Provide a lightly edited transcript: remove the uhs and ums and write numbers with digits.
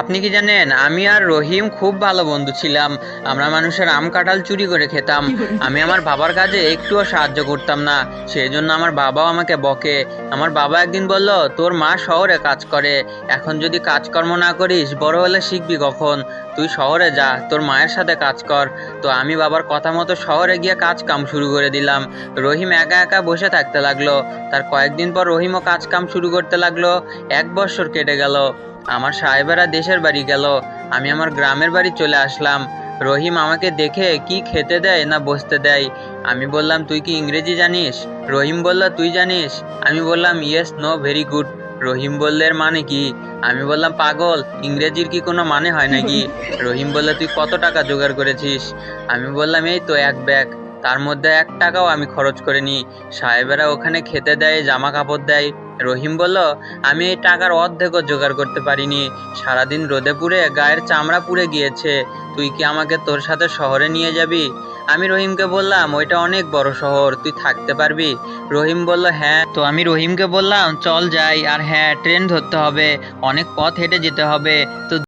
আপনি কি জানেন, আমি আর রহিম খুব ভালো বন্ধু ছিলাম। আমরা মানুষের আম কাঁঠাল চুরি করে খেতাম। আমি আমার বাবার কাজে একটুও সাহায্য করতাম না, সেই জন্য আমার বাবাও আমাকে বকে। আমার বাবা একদিন বলল, তোর মা শহরে কাজ করে, এখন যদি কাজকর্ম না করিস বড় হলে শিখবি কখন? তুই শহরে যা, তোর মায়ের সাথে কাজ কর। তো আমি বাবার কথা মতো শহরে গিয়ে কাজ কাম শুরু করে দিলাম। রহিম একা একা বসে থাকতে লাগলো। তার কয়েকদিন পর রহিমও কাজ কাম শুরু করতে লাগলো। 1 বছর কেটে গেল। আমার সাহেবেরা দেশের বাড়ি গেল। আমি আমার গ্রামের বাড়ি চলে আসলাম। রহিম আমাকে দেখে কি খেতে দেয় না বসতে দেয়। আমি বললাম, তুই কি ইংরেজি জানিস? রহিম বলল, তুই জানিস? আমি বললাম, ইয়েস, নো, ভেরি গুড। রহিম বলল, এর মানে কি? আমি বললাম, পাগল, ইংরেজির কি কোনো মানে হয় নাকি? রহিম বলল, তুই কত টাকা জোগাড় করেছিস? আমি বললাম, এই তো 1 ব্যাগ। তার মধ্যে 1 টাকাও আমি খরচ করিনি। সাহেবেরা ওখানে খেতে দেয়, জামা কাপড় দেয়। রহিম বলল, আমি এই টাকার অর্ধেকও জোগাড় করতে পারিনি। সারাদিন রোদে পুড়ে গায়ের চামড়া পুড়ে গিয়েছে। তুই কি আমাকে তোর সাথে শহরে নিয়ে যাবি? আমি রহিমকে বললাম, ওইটা অনেক বড় শহর, তুই থাকতে পারবি? রহিম বলল, হ্যাঁ। তো আমি রহিমকে বললাম, চল যাই, আর হ্যাঁ, ট্রেন ধরতে হবে, অনেক পথ হেঁটে যেতে হবে। তো